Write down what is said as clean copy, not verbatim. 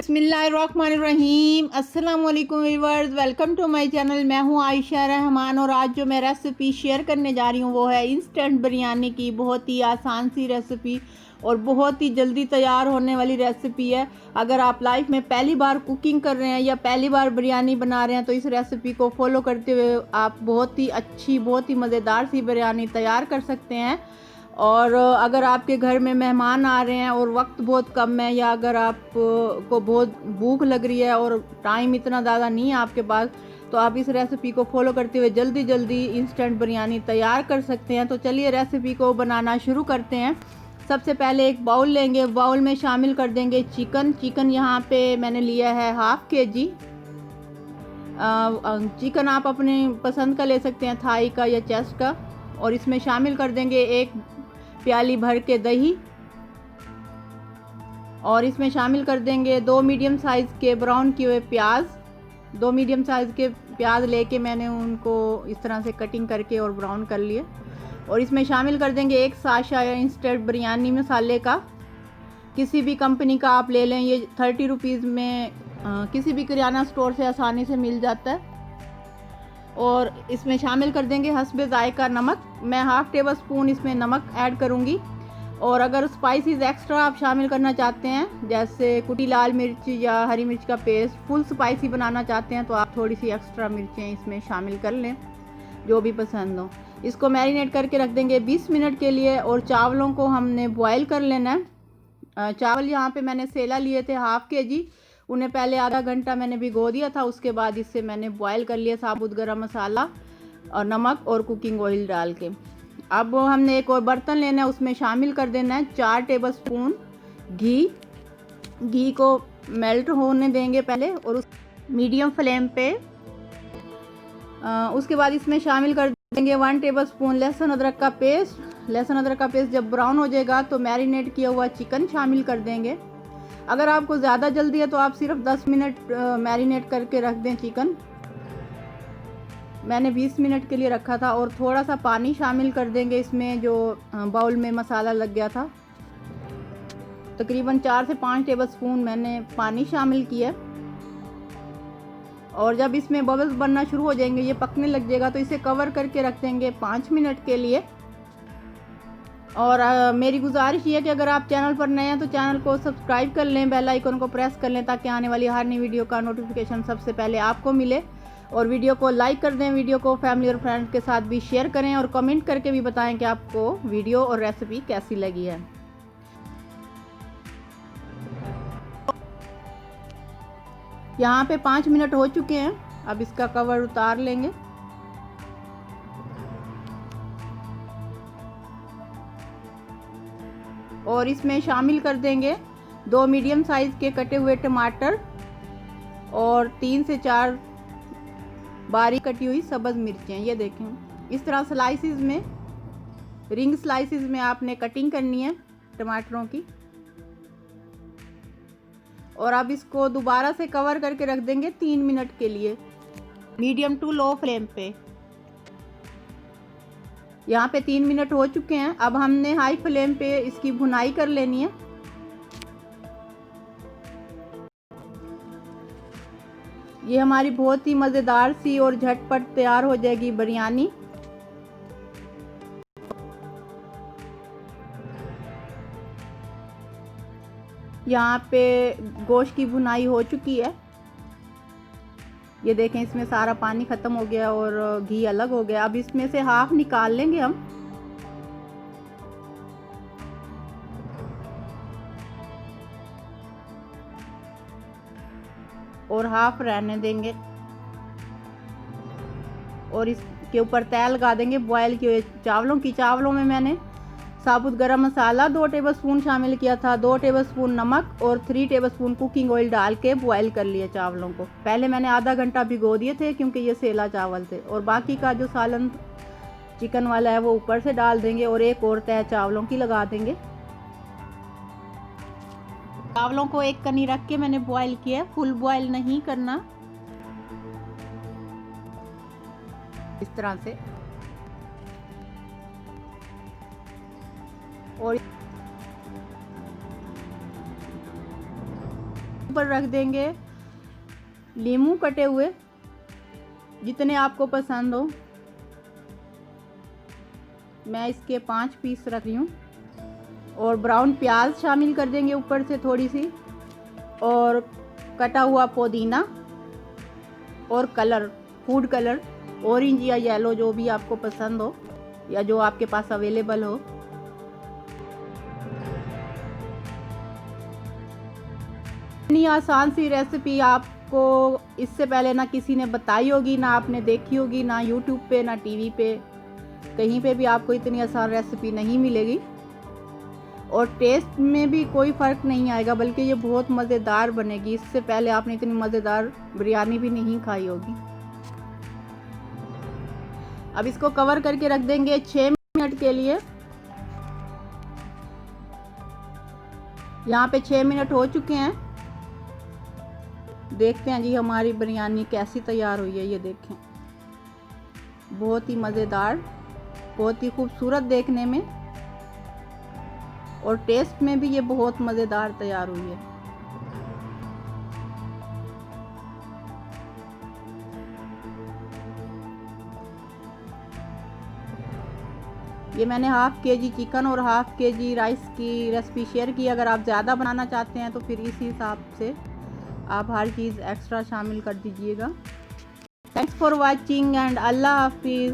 बिस्मिल्लाहिर्रहमानिर्रहीम। अस्सलाम वालेकुम viewers, welcome to my channel. मैं हूं आयशा रहमान और आज जो मैं रेसिपी शेयर करने जा रही हूं वो है इंस्टेंट बिरयानी की। बहुत ही आसान सी रेसिपी और बहुत ही जल्दी तैयार होने वाली रेसिपी है। अगर आप लाइफ में पहली बार कुकिंग कर रहे हैं या पहली बार बिरयानी बना रहे हैं तो इस रेसिपी को फॉलो करते हुए आप बहुत ही अच्छी, बहुत ही मज़ेदार सी बिरयानी तैयार कर सकते हैं। और अगर आपके घर में मेहमान आ रहे हैं और वक्त बहुत कम है, या अगर आप को बहुत भूख लग रही है और टाइम इतना ज़्यादा नहीं है आपके पास, तो आप इस रेसिपी को फॉलो करते हुए जल्दी जल्दी इंस्टेंट बिरयानी तैयार कर सकते हैं। तो चलिए रेसिपी को बनाना शुरू करते हैं। सबसे पहले एक बाउल लेंगे, बाउल में शामिल कर देंगे चिकन यहाँ पे मैंने लिया है हाफ केजी। चिकन आप अपने पसंद का ले सकते हैं, थाई का या चेस्ट का। और इसमें शामिल कर देंगे एक प्याली भर के दही, और इसमें शामिल कर देंगे 2 मीडियम साइज़ के ब्राउन किए हुए प्याज। 2 मीडियम साइज़ के प्याज लेके मैंने उनको इस तरह से कटिंग करके और ब्राउन कर लिए। और इसमें शामिल कर देंगे एक साशा या इंस्टेंट बिरयानी मसाले का, किसी भी कंपनी का आप ले लें। ये 30 रुपीज़ में किसी भी किराना स्टोर से आसानी से मिल जाता है। और इसमें शामिल कर देंगे हस्बे जायका नमक। मैं हाफ़ टेबल स्पून इसमें नमक ऐड करूँगी। और अगर स्पाइसेस एक्स्ट्रा आप शामिल करना चाहते हैं, जैसे कुटी लाल मिर्च या हरी मिर्च का पेस्ट, फुल स्पाइसी बनाना चाहते हैं, तो आप थोड़ी सी एक्स्ट्रा मिर्चें इसमें शामिल कर लें, जो भी पसंद हो। इसको मैरिनेट करके रख देंगे 20 मिनट के लिए। और चावलों को हमने बॉयल कर लेना है। चावल यहाँ पे मैंने सेला लिए थे हाफ केजी, उन्हें पहले आधा घंटा मैंने भिगो दिया था। उसके बाद इससे मैंने बॉयल कर लिया साबुत गरम मसाला और नमक और कुकिंग ऑयल डाल के। अब हमने एक और बर्तन लेना है, उसमें शामिल कर देना है 4 टेबल स्पून घी को मेल्ट होने देंगे पहले, और उस मीडियम फ्लेम पे। उसके बाद इसमें शामिल कर देंगे 1 टेबल स्पून लहसुन अदरक का पेस्ट। लहसुन अदरक का पेस्ट जब ब्राउन हो जाएगा तो मैरिनेट किया हुआ चिकन शामिल कर देंगे। अगर आपको ज़्यादा जल्दी है तो आप सिर्फ 10 मिनट मैरिनेट करके रख दें चिकन। मैंने 20 मिनट के लिए रखा था। और थोड़ा सा पानी शामिल कर देंगे इसमें, जो बाउल में मसाला लग गया था। तकरीबन 4 से 5 टेबल स्पून मैंने पानी शामिल किया। और जब इसमें बबल्स बनना शुरू हो जाएंगे, ये पकने लग जाएगा, तो इसे कवर करके रख देंगे 5 मिनट के लिए। और मेरी गुजारिश ये है कि अगर आप चैनल पर नए हैं तो चैनल को सब्सक्राइब कर लें, बेल आइकन को प्रेस कर लें, ताकि आने वाली हर नई वीडियो का नोटिफिकेशन सबसे पहले आपको मिले। और वीडियो को लाइक कर दें, वीडियो को फैमिली और फ्रेंड्स के साथ भी शेयर करें, और कमेंट करके भी बताएं कि आपको वीडियो और रेसिपी कैसी लगी है। यहाँ पे 5 मिनट हो चुके हैं। अब इसका कवर उतार लेंगे। और इसमें शामिल कर देंगे 2 मीडियम साइज़ के कटे हुए टमाटर और 3 से 4 बारीक कटी हुई सब्ज़ मिर्चें। ये देखें, इस तरह स्लाइसिस में, रिंग स्लाइसिस में आपने कटिंग करनी है टमाटरों की। और अब इसको दोबारा से कवर करके रख देंगे 3 मिनट के लिए, मीडियम टू लो फ्लेम पे। यहाँ पे 3 मिनट हो चुके हैं। अब हमने हाई फ्लेम पे इसकी भुनाई कर लेनी है। ये हमारी बहुत ही मज़ेदार सी और झटपट तैयार हो जाएगी बिरयानी। यहाँ पे गोश्त की भुनाई हो चुकी है। ये देखें, इसमें सारा पानी ख़त्म हो गया और घी अलग हो गया। अब इसमें से हाफ निकाल लेंगे हम। और हाफ रहने देंगे। और इसके ऊपर तैल लगा देंगे बॉयल किए हुए चावलों की। चावलों में मैंने साबुत गरम मसाला 2 टेबल स्पून शामिल किया था, 2 टेबल स्पून नमक और 3 टेबल स्पून कुकिंग ऑयल डाल के बॉयल कर लिए चावलों को। पहले मैंने आधा घंटा भिगो दिए थे क्योंकि ये सेला चावल थे। और बाकी का जो सालन चिकन वाला है वो ऊपर से डाल देंगे, और एक और तह चावलों की लगा देंगे। चावलों को एक कनी रख के मैंने बॉयल किया, फुल बॉयल नहीं करना, इस तरह से। और ऊपर रख देंगे नींबू कटे हुए, जितने आपको पसंद हो। मैं इसके 5 पीस रख रही हूँ। और ब्राउन प्याज शामिल कर देंगे ऊपर से थोड़ी सी, और कटा हुआ पुदीना, और कलर, फूड कलर, ऑरेंज या येलो जो भी आपको पसंद हो या जो आपके पास अवेलेबल हो। इतनी आसान सी रेसिपी आपको इससे पहले ना किसी ने बताई होगी, ना आपने देखी होगी, ना यूट्यूब पे, ना टीवी पे, कहीं पे भी आपको इतनी आसान रेसिपी नहीं मिलेगी। और टेस्ट में भी कोई फ़र्क नहीं आएगा, बल्कि ये बहुत मज़ेदार बनेगी। इससे पहले आपने इतनी मज़ेदार बिरयानी भी नहीं खाई होगी। अब इसको कवर करके रख देंगे 6 मिनट के लिए। यहाँ पे 6 मिनट हो चुके हैं। देखते हैं जी हमारी बिरयानी कैसी तैयार हुई है। ये देखें, बहुत ही मज़ेदार, बहुत ही खूबसूरत देखने में, और टेस्ट में भी ये बहुत मज़ेदार तैयार हुई है। ये मैंने हाफ़ केजी चिकन और हाफ़ केजी राइस की रेसिपी शेयर की। अगर आप ज़्यादा बनाना चाहते हैं तो फिर इसी हिसाब से आप हर चीज़ एक्स्ट्रा शामिल कर दीजिएगा। थैंक्स फॉर वॉचिंग एंड अल्लाह हाफिज़।